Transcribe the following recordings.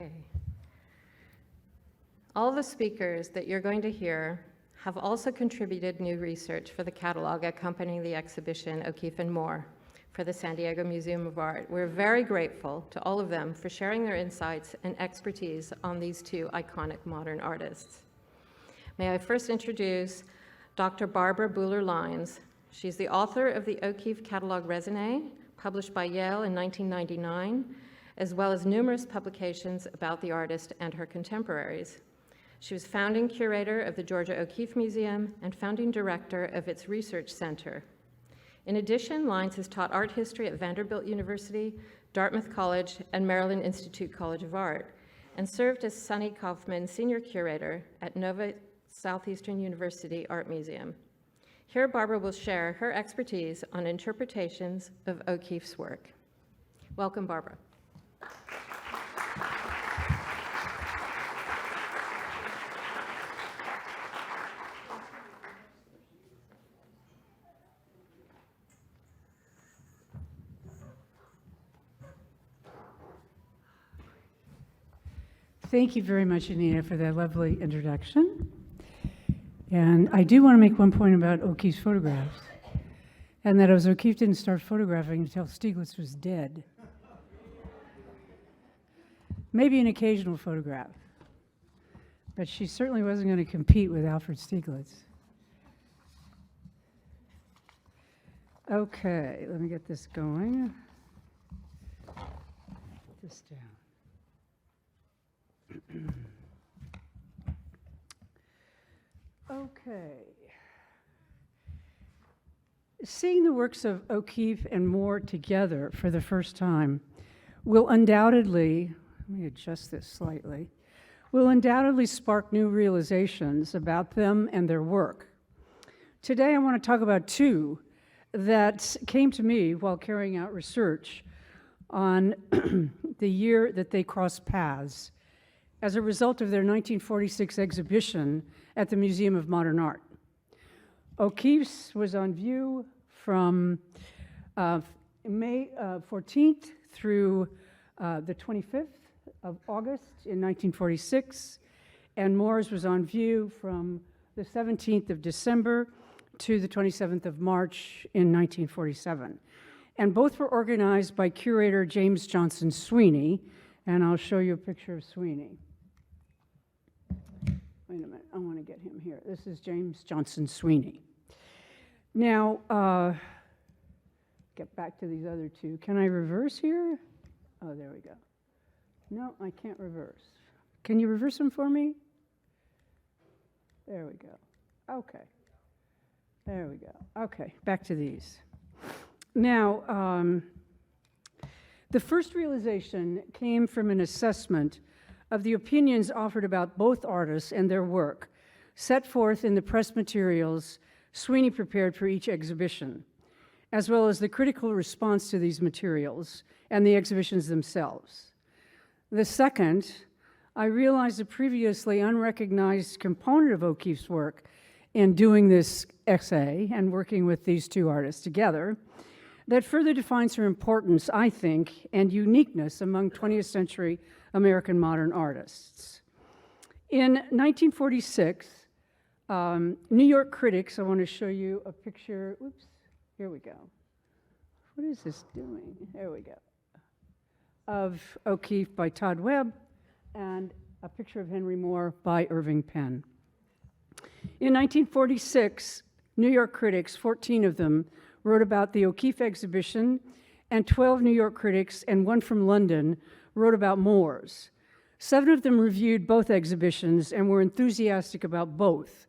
Okay. All the speakers that you're going to hear have also contributed new research for the catalog accompanying the exhibition O'Keeffe and Moore for the San Diego Museum of Art. We're very grateful to all of them for sharing their insights and expertise on these two iconic modern artists. May I first introduce Dr. Barbara Buhler Lynes. She's the author of the O'Keeffe Catalog Raisonné, published by Yale in 1999, as well as numerous publications about the artist and her contemporaries. She was founding curator of the Georgia O'Keeffe Museum and founding director of its research center. In addition, Lynes has taught art history at Vanderbilt University, Dartmouth College, and Maryland Institute College of Art, and served as Sonny Kaufman Senior Curator at Nova Southeastern University Art Museum. Here, Barbara will share her expertise on interpretations of O'Keeffe's work. Welcome, Barbara. Thank you very much, Anita, for that lovely introduction. And I do want to make one point about O'Keeffe's photographs, and that is O'Keeffe didn't start photographing until Stieglitz was dead. Maybe an occasional photograph, but she certainly wasn't going to compete with Alfred Stieglitz. Okay, let me get this going. Put this down. Okay. Seeing the works of O'Keeffe and Moore together for the first time will undoubtedly, let me adjust this slightly, will undoubtedly spark new realizations about them and their work. Today I want to talk about two that came to me while carrying out research on the year that they crossed paths as a result of their 1946 exhibition at the Museum of Modern Art. O'Keeffe's was on view from May 14th through the 25th of August in 1946, and Moore's was on view from the 17th of December to the 27th of March in 1947. And both were organized by curator James Johnson Sweeney, and I'll show you a picture of Sweeney. Wait a minute, I want to get him here. This is James Johnson Sweeney. Now, get back to these other two. Can I reverse here? Oh, there we go. No, I can't reverse. Can you reverse them for me? There we go. Okay. There we go. Okay, back to these. Now, the first realization came from an assessment of the opinions offered about both artists and their work, set forth in the press materials Sweeney prepared for each exhibition, as well as the critical response to these materials and the exhibitions themselves. The second, I realized a previously unrecognized component of O'Keeffe's work in doing this essay and working with these two artists together that further defines her importance, I think, and uniqueness among 20th century American modern artists. In 1946, New York critics, I want to show you a picture, oops, here we go. What is this doing? There we go. Of O'Keeffe by Todd Webb and a picture of Henry Moore by Irving Penn. In 1946, New York critics, 14 of them, wrote about the O'Keeffe exhibition, and 12 New York critics and one from London wrote about Moore's. 7 of them reviewed both exhibitions and were enthusiastic about both.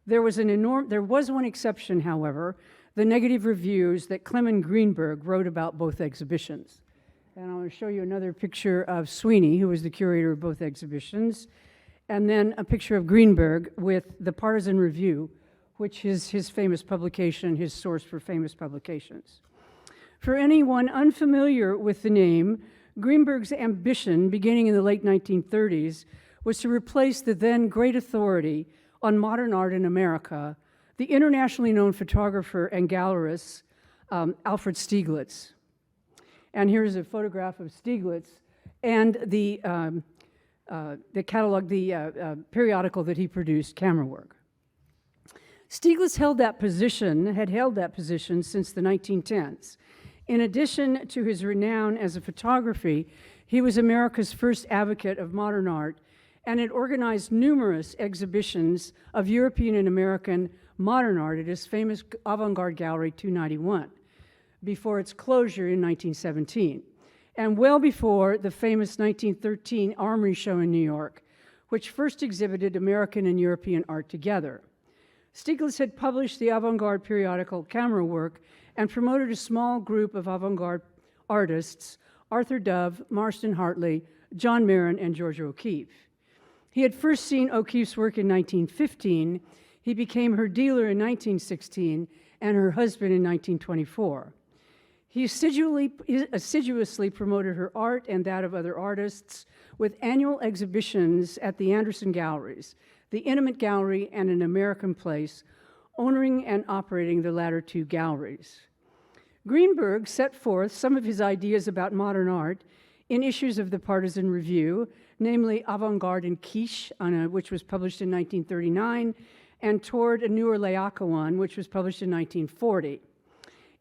There was one exception, however, the negative reviews that Clement Greenberg wrote about both exhibitions. And I want to show you another picture of Sweeney, who was the curator of both exhibitions, and then a picture of Greenberg with the Partisan Review, which is his famous publication, his source for famous publications. For anyone unfamiliar with the name, Greenberg's ambition, beginning in the late 1930s, was to replace the then great authority on modern art in America, the internationally known photographer and gallerist, Alfred Stieglitz. And here's a photograph of Stieglitz and the periodical that he produced, Camera Work. Stieglitz had held that position since the 1910s. In addition to his renown as a photographer, he was America's first advocate of modern art and had organized numerous exhibitions of European and American modern art at his famous Avant-Garde Gallery 291 before its closure in 1917, and well before the famous 1913 Armory Show in New York, which first exhibited American and European art together. Stieglitz had published the avant-garde periodical Camera Work and promoted a small group of avant-garde artists, Arthur Dove, Marston Hartley, John Marin, and George O'Keeffe. He had first seen O'Keeffe's work in 1915. He became her dealer in 1916 and her husband in 1924. He assiduously promoted her art and that of other artists with annual exhibitions at the Anderson Galleries, the Intimate Gallery, and an American Place, owning and operating the latter two galleries. Greenberg set forth some of his ideas about modern art in issues of the Partisan Review, namely Avant-Garde and Quiche, which was published in 1939, and Toward a Newer Laocoon, which was published in 1940.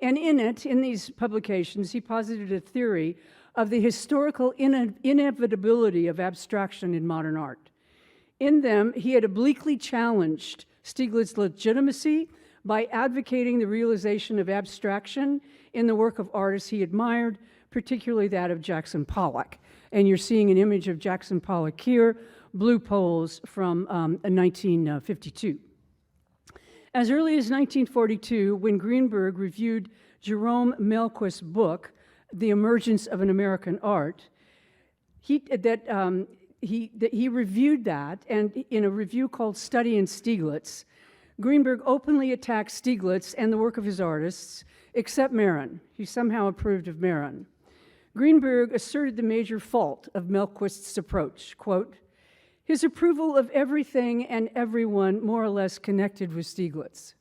And in these publications, he posited a theory of the historical inevitability of abstraction in modern art. In them, he had obliquely challenged Stieglitz's legitimacy by advocating the realization of abstraction in the work of artists he admired, particularly that of Jackson Pollock. And you're seeing an image of Jackson Pollock here, Blue Poles from 1952. As early as 1942, when Greenberg reviewed Jerome Melquist's book, The Emergence of an American Art, he reviewed that, and in a review called Study in Stieglitz, Greenberg openly attacked Stieglitz and the work of his artists, except Marin. He somehow approved of Marin. Greenberg asserted the major fault of Melquist's approach, quote, his approval of everything and everyone more or less connected with Stieglitz.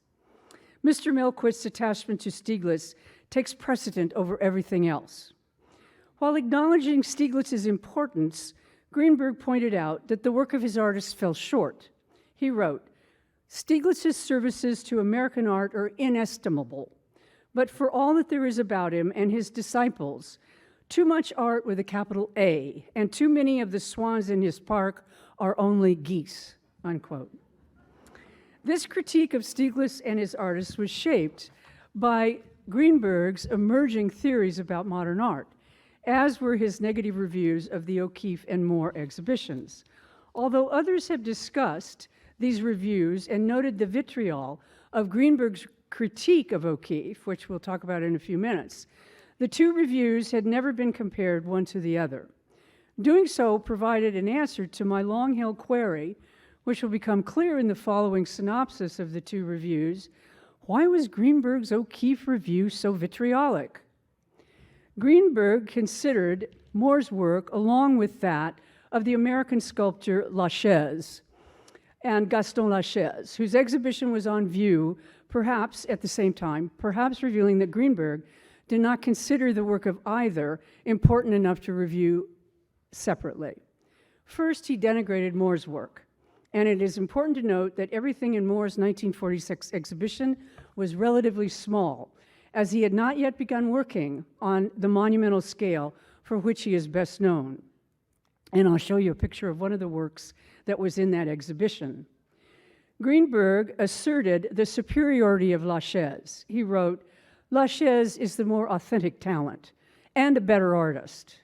Mr. Melquist's attachment to Stieglitz takes precedent over everything else. While acknowledging Stieglitz's importance, Greenberg pointed out that the work of his artists fell short. He wrote, Stieglitz's services to American art are inestimable, but for all that there is about him and his disciples, too much art with a capital A, and too many of the swans in his park are only geese, unquote. This critique of Stieglitz and his artists was shaped by Greenberg's emerging theories about modern art, as were his negative reviews of the O'Keeffe and Moore exhibitions. Although others have discussed these reviews and noted the vitriol of Greenberg's critique of O'Keeffe, which we'll talk about in a few minutes, the two reviews had never been compared one to the other. Doing so provided an answer to my long-held query, which will become clear in the following synopsis of the two reviews. Why was Greenberg's O'Keeffe review so vitriolic? Greenberg considered Moore's work along with that of the American sculptor Lachaise and Gaston Lachaise, whose exhibition was on view perhaps at the same time, perhaps revealing that Greenberg did not consider the work of either important enough to review separately. First, he denigrated Moore's work, and it is important to note that everything in Moore's 1946 exhibition was relatively small, as he had not yet begun working on the monumental scale for which he is best known. And I'll show you a picture of one of the works that was in that exhibition. Greenberg asserted the superiority of Lachaise. He wrote, Lachaise is the more authentic talent and a better artist.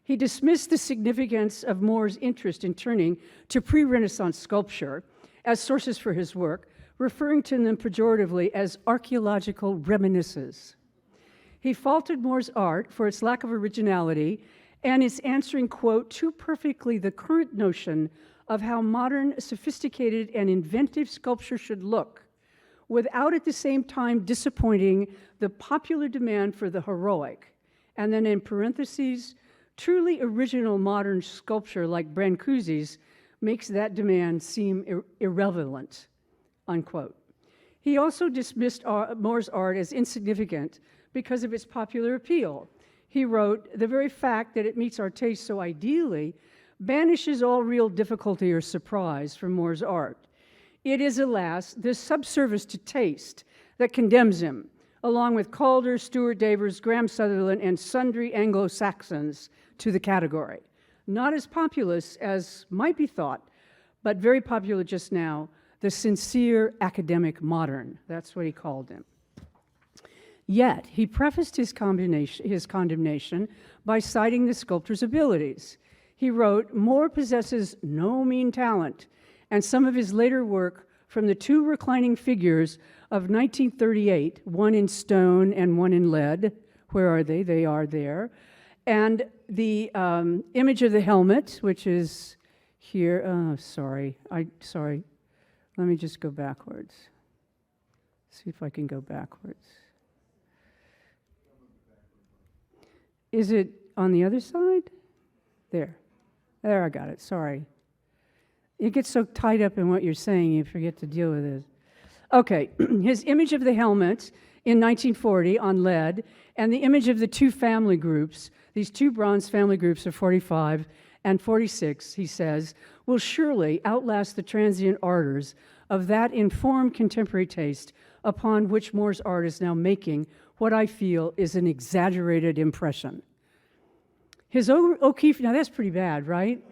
He dismissed the significance of Moore's interest in turning to pre-Renaissance sculpture as sources for his work, referring to them pejoratively as archaeological reminiscences. He faulted Moore's art for its lack of originality and its answering, quote, too perfectly the current notion of how modern, sophisticated, and inventive sculpture should look, without at the same time disappointing the popular demand for the heroic. And then in parentheses, truly original modern sculpture like Brancusi's makes that demand seem irrelevant, unquote. He also dismissed Moore's art as insignificant because of its popular appeal. He wrote, the very fact that it meets our taste so ideally banishes all real difficulty or surprise from Moore's art. It is, alas, this subservice to taste that condemns him, along with Calder, Stuart Davers, Graham Sutherland, and sundry Anglo-Saxons to the category. Not as populous as might be thought, but very popular just now, the sincere academic modern. That's what he called him. Yet, he prefaced his condemnation by citing the sculptor's abilities. He wrote, "Moore possesses no mean talent," and some of his later work, from the two reclining figures of 1938, one in stone and one in lead. Where are they? They are there. And the image of the helmet, which is here. Oh, sorry. Let me just go backwards. See if I can go backwards. Is it on the other side? There, I got it, sorry. You get so tied up in what you're saying, you forget to deal with it. Okay, his image of the helmet in 1940 on lead, and the image of the two family groups, these two bronze family groups of 45 and 46, he says, will surely outlast the transient ardors of that informed contemporary taste upon which Moore's art is now making what I feel is an exaggerated impression. His O'Keeffe, now that's pretty bad, right?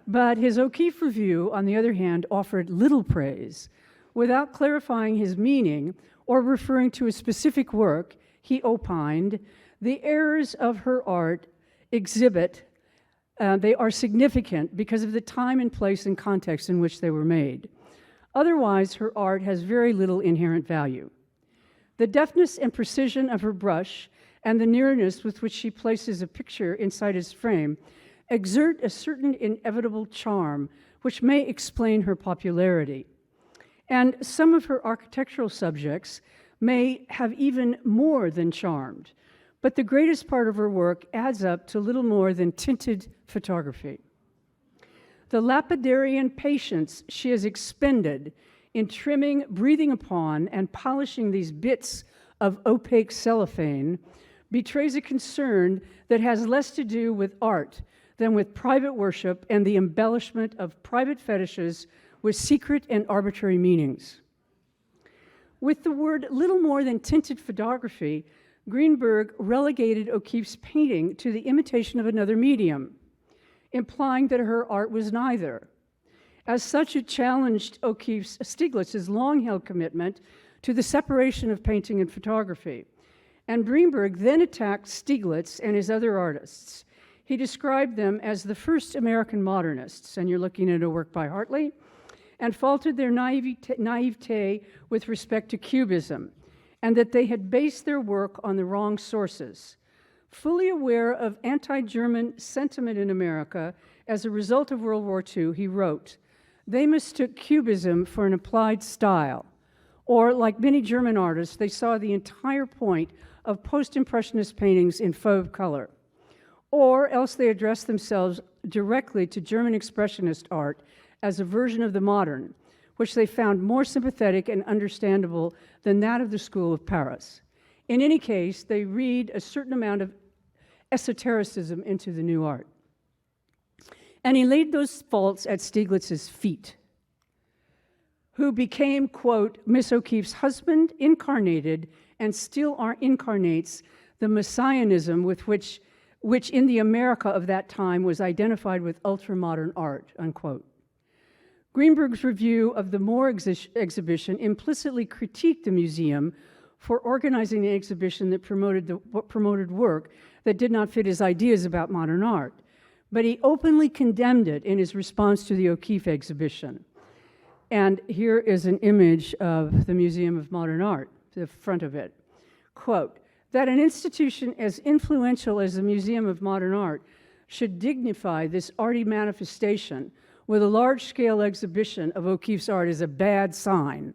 But his O'Keeffe review, on the other hand, offered little praise. Without clarifying his meaning or referring to a specific work, he opined, the errors of her art exhibit, they are significant because of the time and place and context in which they were made. Otherwise, her art has very little inherent value. The deftness and precision of her brush and the nearness with which she places a picture inside his frame exert a certain inevitable charm which may explain her popularity. And some of her architectural subjects may have even more than charmed, but the greatest part of her work adds up to little more than tinted photography. The lapidarian patience she has expended in trimming, breathing upon, and polishing these bits of opaque cellophane betrays a concern that has less to do with art than with private worship and the embellishment of private fetishes with secret and arbitrary meanings. With the word little more than tinted photography, Greenberg relegated O'Keeffe's painting to the imitation of another medium, implying that her art was neither. As such, it challenged Stieglitz's long-held commitment to the separation of painting and photography. And Greenberg then attacked Stieglitz and his other artists. He described them as the first American modernists, and you're looking at a work by Hartley, and faulted their naivete with respect to Cubism, and that they had based their work on the wrong sources. Fully aware of anti-German sentiment in America as a result of World War II, he wrote, "They mistook Cubism for an applied style, or like many German artists, they saw the entire point of post-impressionist paintings in fauve color, or else they addressed themselves directly to German expressionist art as a version of the modern, which they found more sympathetic and understandable than that of the school of Paris. In any case, they read a certain amount of esotericism into the new art." And he laid those faults at Stieglitz's feet, who became, quote, Miss O'Keeffe's husband, incarnated and still incarnates the messianism with which in the America of that time was identified with ultramodern art, unquote. Greenberg's review of the Moore exhibition implicitly critiqued the museum for organizing an exhibition that promoted work that did not fit his ideas about modern art, but he openly condemned it in his response to the O'Keeffe exhibition. And here is an image of the Museum of Modern Art, the front of it. Quote, "That an institution as influential as the Museum of Modern Art should dignify this arty manifestation with a large-scale exhibition of O'Keeffe's art is a bad sign.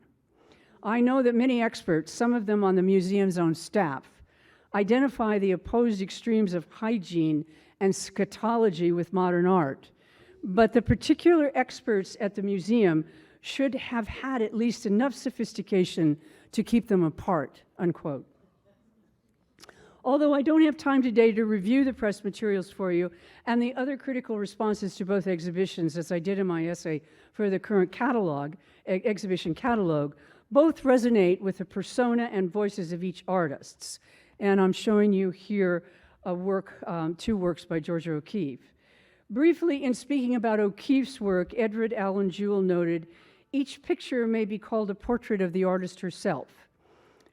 I know that many experts, some of them on the museum's own staff, identify the opposed extremes of hygiene and scatology with modern art, but the particular experts at the museum should have had at least enough sophistication to keep them apart," unquote. Although I don't have time today to review the press materials for you and the other critical responses to both exhibitions, as I did in my essay for the current catalog, exhibition catalog, both resonate with the persona and voices of each artist. And I'm showing you here a work, two works by Georgia O'Keeffe. Briefly, in speaking about O'Keeffe's work, Edward Allen Jewell noted, "Each picture may be called a portrait of the artist herself."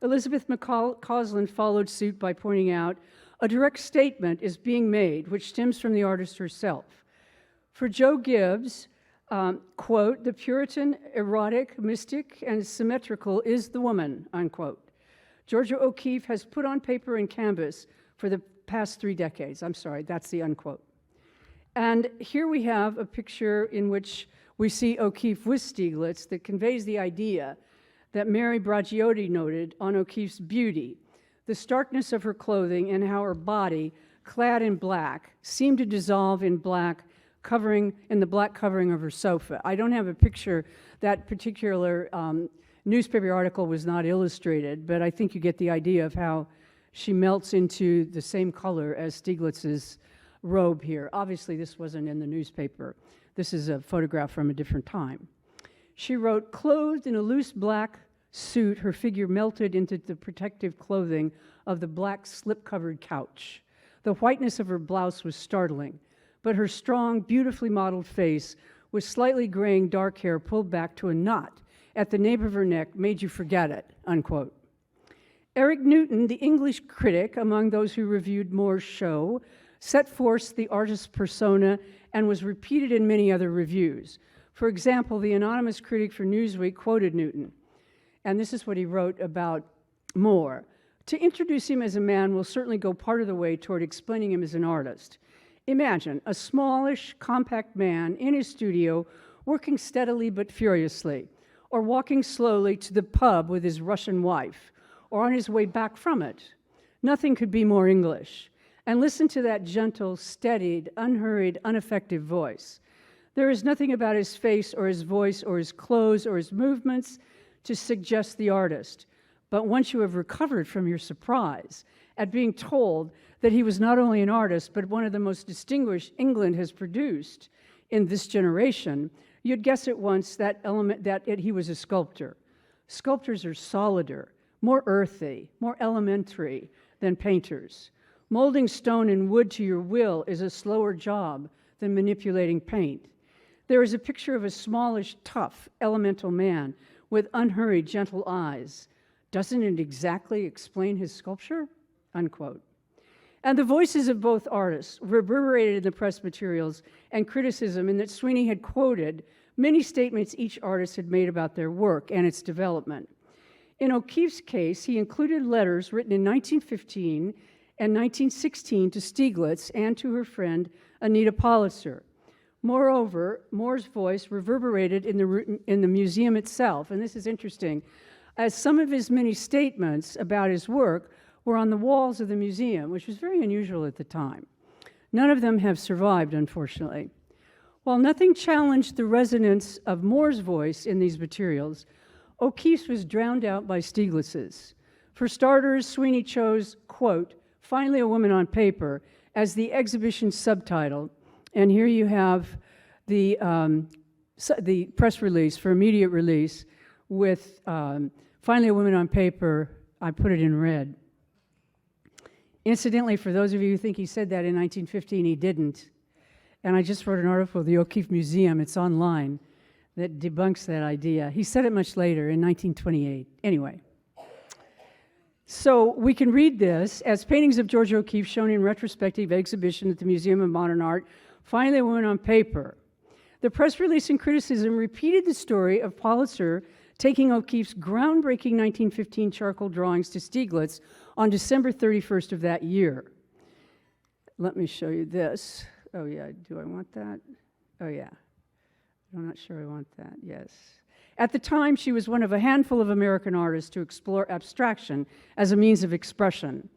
Elizabeth McCausland followed suit by pointing out, "A direct statement is being made which stems from the artist herself." For Joe Gibbs, quote, "The Puritan, erotic, mystic, and symmetrical is the woman," unquote. Georgia O'Keeffe has put on paper and canvas for the past 3 decades. I'm sorry, that's the unquote. And here we have a picture in which we see O'Keeffe with Stieglitz that conveys the idea that Mary Braccioti noted on O'Keeffe's beauty, the starkness of her clothing and how her body, clad in black, seemed to dissolve in black, in the black covering of her sofa. I don't have a picture. That particular newspaper article was not illustrated, but I think you get the idea of how she melts into the same color as Stieglitz's robe here. Obviously, this wasn't in the newspaper. This is a photograph from a different time. She wrote, "Clothed in a loose black suit, her figure melted into the protective clothing of the black slip-covered couch. The whiteness of her blouse was startling, but her strong, beautifully modeled face, with slightly graying dark hair pulled back to a knot at the nape of her neck, made you forget it," unquote. Eric Newton, the English critic among those who reviewed Moore's show, set forth the artist's persona and was repeated in many other reviews. For example, the anonymous critic for Newsweek quoted Newton, and this is what he wrote about Moore. "To introduce him as a man will certainly go part of the way toward explaining him as an artist. Imagine a smallish, compact man in his studio working steadily but furiously, or walking slowly to the pub with his Russian wife, or on his way back from it. Nothing could be more English. And listen to that gentle, steadied, unhurried, unaffected voice. There is nothing about his face or his voice or his clothes or his movements to suggest the artist. But once you have recovered from your surprise at being told that he was not only an artist, but one of the most distinguished England has produced in this generation, you'd guess at once that he was a sculptor. Sculptors are solider, more earthy, more elementary than painters. Molding stone and wood to your will is a slower job than manipulating paint. There is a picture of a smallish, tough, elemental man with unhurried, gentle eyes. Doesn't it exactly explain his sculpture?" Unquote. And the voices of both artists reverberated in the press materials and criticism in that Sweeney had quoted many statements each artist had made about their work and its development. In O'Keeffe's case, he included letters written in 1915 and 1916 to Stieglitz and to her friend Anita Politzer. Moreover, Moore's voice reverberated in the museum itself, and this is interesting, as some of his many statements about his work were on the walls of the museum, which was very unusual at the time. None of them have survived, unfortunately. While nothing challenged the resonance of Moore's voice in these materials, O'Keeffe's was drowned out by Stieglitz's. For starters, Sweeney chose, quote, "Finally a Woman on Paper," as the exhibition subtitle. And here you have the press release for immediate release with "Finally a Woman on Paper." I put it in red. Incidentally, for those of you who think he said that in 1915, he didn't. And I just wrote an article for the O'Keeffe Museum, it's online, that debunks that idea. He said it much later in 1928. Anyway. So we can read this as paintings of Georgia O'Keeffe shown in retrospective exhibition at the Museum of Modern Art, Finally a Woman on Paper. The press release and criticism repeated the story of Politzer taking O'Keeffe's groundbreaking 1915 charcoal drawings to Stieglitz on December 31st of that year. Let me show you this. Oh yeah, do I want that? Oh yeah, I'm not sure I want that, yes. At the time, she was one of a handful of American artists to explore abstraction as a means of expression.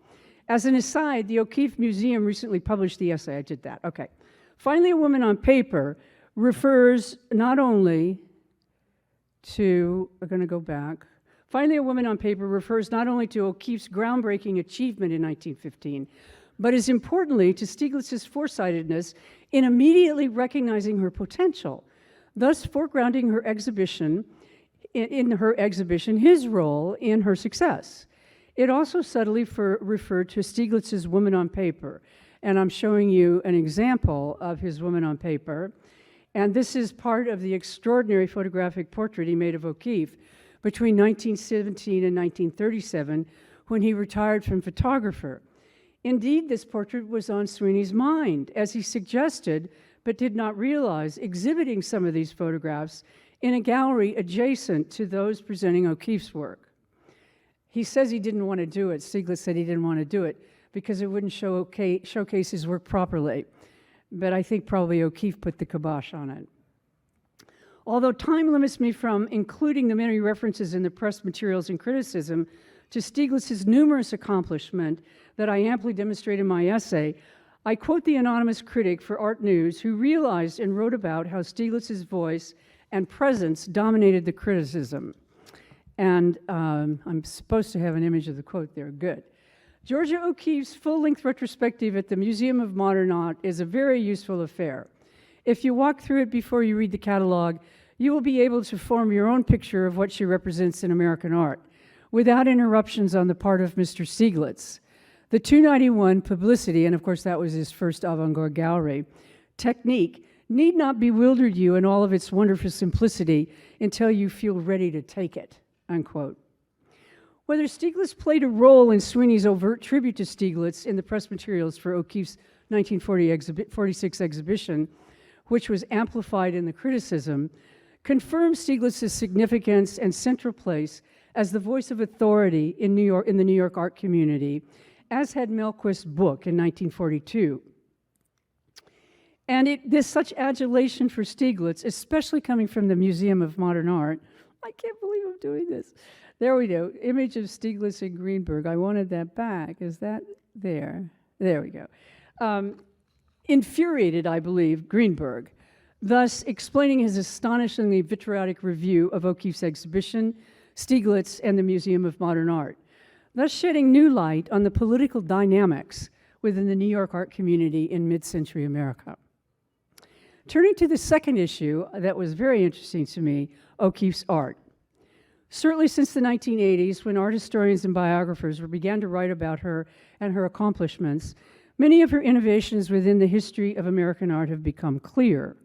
As an aside, the O'Keeffe Museum recently published the essay. I did that, okay. Finally, a Woman on Paper refers not only to, we're going to go back, Finally, A Woman on Paper refers not only to O'Keeffe's groundbreaking achievement in 1915, but as importantly to Stieglitz's foresightedness in immediately recognizing her potential, thus foregrounding her exhibition, his role in her success. It also subtly referred to Stieglitz's Woman on Paper, and I'm showing you an example of his Woman on Paper, and this is part of the extraordinary photographic portrait he made of O'Keeffe between 1917 and 1937, when he retired from photographer. Indeed, this portrait was on Sweeney's mind, as he suggested, but did not realize, exhibiting some of these photographs in a gallery adjacent to those presenting O'Keeffe's work. He says he didn't want to do it. Stieglitz said he didn't want to do it because it wouldn't showcase his work properly. But I think probably O'Keeffe put the kibosh on it. Although time limits me from including the many references in the press materials and criticism to Stieglitz's numerous accomplishments that I amply demonstrate in my essay, I quote the anonymous critic for Art News who realized and wrote about how Stieglitz's voice and presence dominated the criticism. And I'm supposed to have an image of the quote there. Good. Georgia O'Keeffe's full-length retrospective at the Museum of Modern Art is a very useful affair. If you walk through it before you read the catalog, you will be able to form your own picture of what she represents in American art, without interruptions on the part of Mr. Stieglitz. The 291 publicity, and of course that was his first avant-garde gallery, technique need not bewilder you in all of its wonderful simplicity until you feel ready to take it, unquote. Whether Stieglitz played a role in Sweeney's overt tribute to Stieglitz in the press materials for O'Keeffe's 1946 exhibition, which was amplified in the criticism, confirms Stieglitz's significance and central place as the voice of authority in the New York art community, as had Melquist's book in 1942. And there's such adulation for Stieglitz, especially coming from the Museum of Modern Art. I can't believe I'm doing this. There we go. Image of Stieglitz and Greenberg. I wanted that back. Is that there? There we go. Infuriated, I believe, Greenberg, thus explaining his astonishingly vitriolic review of O'Keeffe's exhibition, Stieglitz and the Museum of Modern Art, thus shedding new light on the political dynamics within the New York art community in mid-century America. Turning to the second issue that was very interesting to me, O'Keeffe's art. Certainly since the 1980s, when art historians and biographers began to write about her and her accomplishments, many of her innovations within the history of American art have become clear.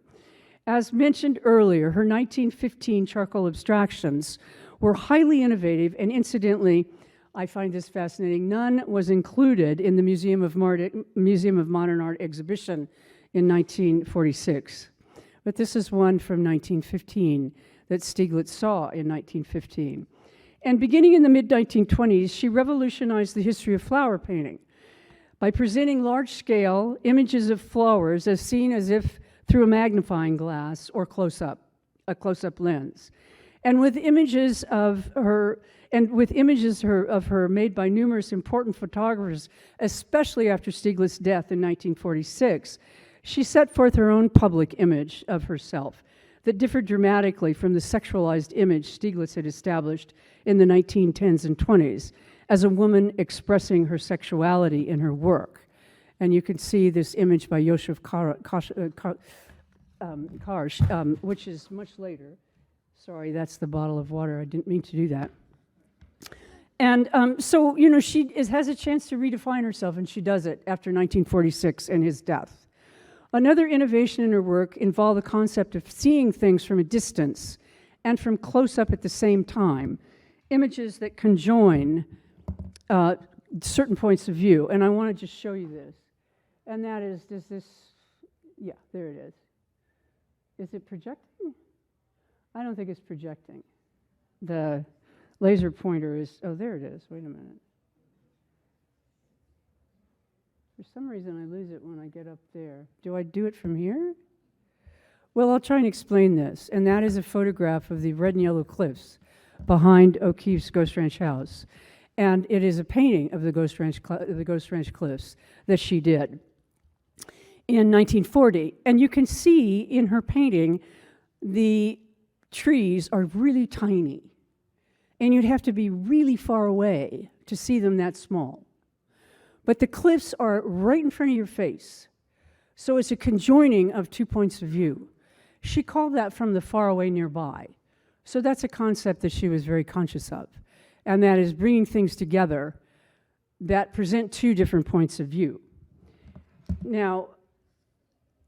As mentioned earlier, her 1915 charcoal abstractions were highly innovative, and incidentally, I find this fascinating, none was included in the Museum of Modern Art exhibition in 1946. But this is one from 1915 that Stieglitz saw in 1915. And beginning in the mid-1920s, she revolutionized the history of flower painting by presenting large-scale images of flowers as seen as if through a magnifying glass or a close-up lens. And with images of her made by numerous important photographers, especially after Stieglitz's death in 1946, she set forth her own public image of herself that differed dramatically from the sexualized image Stieglitz had established in the 1910s and 20s as a woman expressing her sexuality in her work. And you can see this image by Josef Karsh, which is much later. Sorry, that's the bottle of water. I didn't mean to do that. And so, you know, she has a chance to redefine herself, and she does it after 1946 and his death. Another innovation in her work involved the concept of seeing things from a distance and from close up at the same time, images that conjoin certain points of view. And I want to just show you this. And that is, yeah, there it is. Is it projecting? I don't think it's projecting. The laser pointer is, oh, there it is. Wait a minute. For some reason, I lose it when I get up there. Do I do it from here? Well, I'll try and explain this. And that is a photograph of the red and yellow cliffs behind O'Keeffe's Ghost Ranch house. And it is a painting of the Ghost Ranch cliffs that she did in 1940. And you can see in her painting, the trees are really tiny. and you'd have to be really far away to see them that small. But the cliffs are right in front of your face. So it's a conjoining of 2 points of view. She called that from the far away nearby. So that's a concept that she was very conscious of. And that is bringing things together that present 2 different points of view. Now,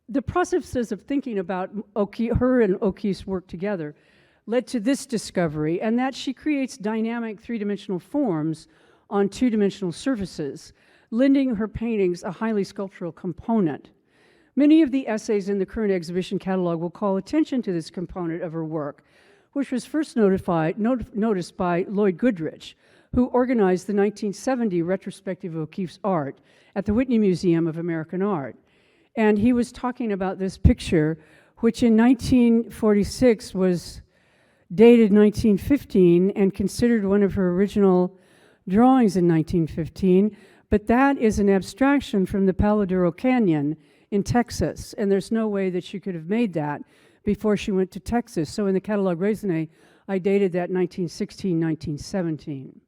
the processes of thinking about her and O'Keeffe's work together led to this discovery, and that she creates dynamic 3-dimensional forms on 2-dimensional surfaces, lending her paintings a highly sculptural component. Many of the essays in the current exhibition catalog will call attention to this component of her work, which was first noticed by Lloyd Goodrich, who organized the 1970 retrospective of O'Keeffe's art at the Whitney Museum of American Art. And he was talking about this picture, which in 1946 was dated 1915 and considered one of her original drawings in 1915, but that is an abstraction from the Palo Duro Canyon in Texas, and there's no way that she could have made that before she went to Texas. So in the Catalogue Raisonné, I dated that 1916, 1917.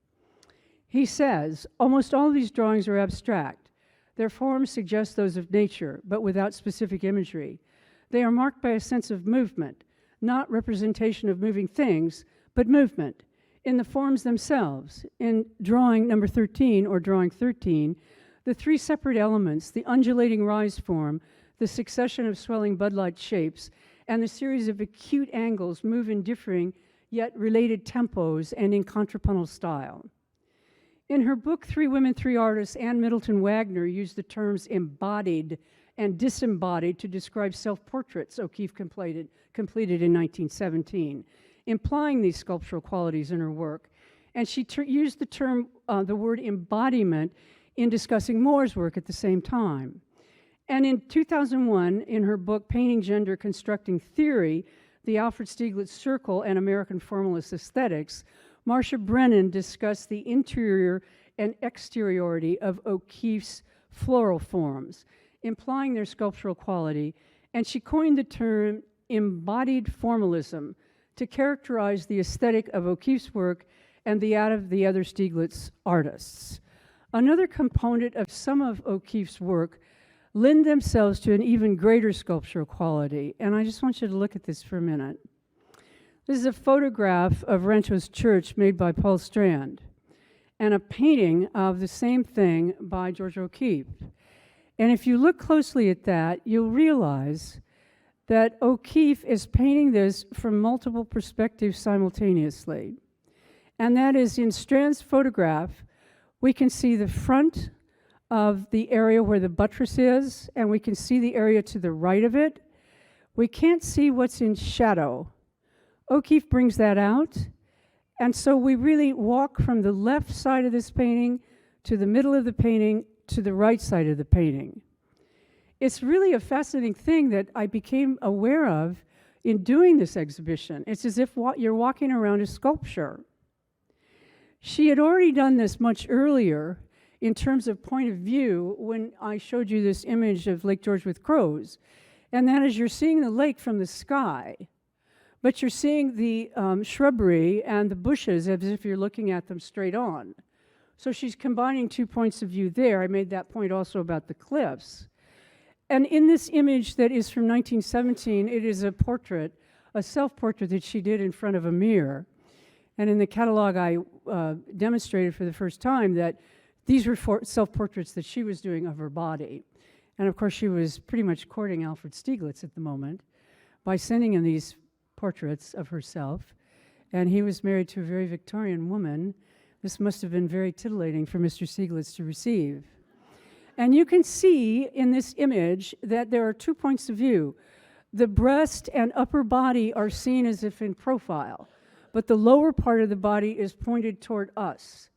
He says, almost all of these drawings are abstract. Their forms suggest those of nature, but without specific imagery. They are marked by a sense of movement, not representation of moving things, but movement in the forms themselves. In drawing number 13, or drawing 13, the 3 separate elements, the undulating rise form, the succession of swelling bud-like shapes, and the series of acute angles move in differing yet related tempos and in contrapuntal style. In her book, 3 Women, 3 Artists, Anne Middleton Wagner used the terms embodied and disembodied to describe self-portraits O'Keeffe completed in 1917, implying these sculptural qualities in her work. And she used the term, the word embodiment, in discussing Moore's work at the same time. And in 2001, in her book, Painting Gender Constructing Theory, The Alfred Stieglitz Circle and American Formalist Aesthetics, Marcia Brennan discussed the interior and exteriority of O'Keeffe's floral forms, implying their sculptural quality, and she coined the term embodied formalism to characterize the aesthetic of O'Keeffe's work and that of the other Stieglitz artists. Another component of some of O'Keeffe's work lend themselves to an even greater sculptural quality, and I just want you to look at this for a minute. This is a photograph of Rancho's Church made by Paul Strand, and a painting of the same thing by George O'Keeffe. And if you look closely at that, you'll realize that O'Keeffe is painting this from multiple perspectives simultaneously. And that is, in Strand's photograph, we can see the front of the area where the buttress is, and we can see the area to the right of it. We can't see what's in shadow. O'Keeffe brings that out, and so we really walk from the left side of this painting to the middle of the painting to the right side of the painting. It's really a fascinating thing that I became aware of in doing this exhibition. It's as if you're walking around a sculpture. She had already done this much earlier in terms of point of view when I showed you this image of Lake George with crows, and that is, you're seeing the lake from the sky, but you're seeing the shrubbery and the bushes as if you're looking at them straight on. So she's combining 2 points of view there. I made that point also about the cliffs. And in this image that is from 1917, it is a portrait, a self-portrait that she did in front of a mirror. And in the catalog, I demonstrated for the first time that these were self-portraits that she was doing of her body. And of course, she was pretty much courting Alfred Stieglitz at the moment by sending him these portraits of herself. And he was married to a very Victorian woman. This must have been very titillating for Mr. Stieglitz to receive. And you can see in this image that there are 2 points of view. The breast and upper body are seen as if in profile, but the lower part of the body is pointed toward us.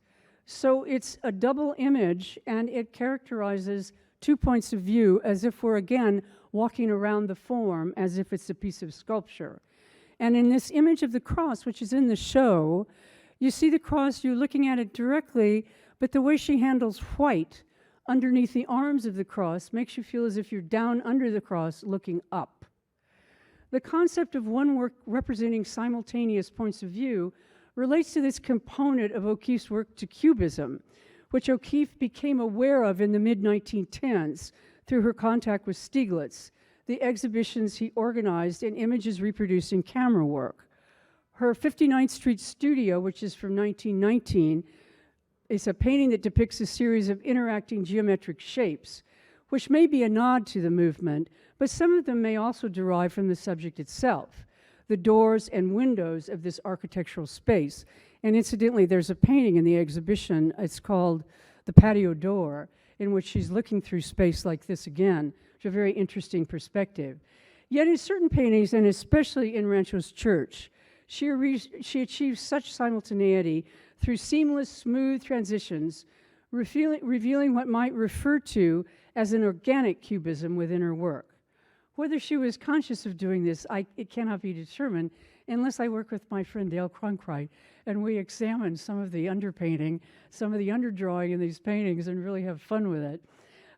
So it's a double image, and it characterizes 2 points of view as if we're, again, walking around the form as if it's a piece of sculpture. And in this image of the cross, which is in the show, you see the cross, you're looking at it directly, but the way she handles white underneath the arms of the cross makes you feel as if you're down under the cross looking up. The concept of one work representing simultaneous points of view relates to this component of O'Keeffe's work to Cubism, which O'Keeffe became aware of in the mid-1910s through her contact with Stieglitz, the exhibitions he organized, and images reproduced in camera work. Her 59th Street studio, which is from 1919, is a painting that depicts a series of interacting geometric shapes, which may be a nod to the movement, but some of them may also derive from the subject itself, the doors and windows of this architectural space. And incidentally, there's a painting in the exhibition, it's called The Patio Door, in which she's looking through space like this again, which is a very interesting perspective. Yet in certain paintings, and especially in Rancho's Church, she achieves such simultaneity through seamless, smooth transitions, revealing what might refer to as an organic cubism within her work. Whether she was conscious of doing this, it cannot be determined unless I work with my friend Dale Cronkright and we examine some of the underpainting, some of the underdrawing in these paintings and really have fun with it.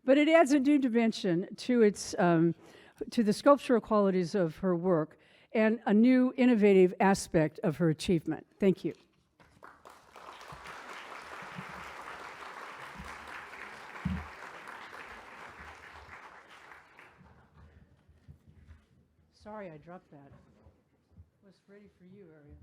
But it adds a new dimension to to the sculptural qualities of her work and a new innovative aspect of her achievement. Thank you. Sorry, I dropped that. Was ready for you, Ariel.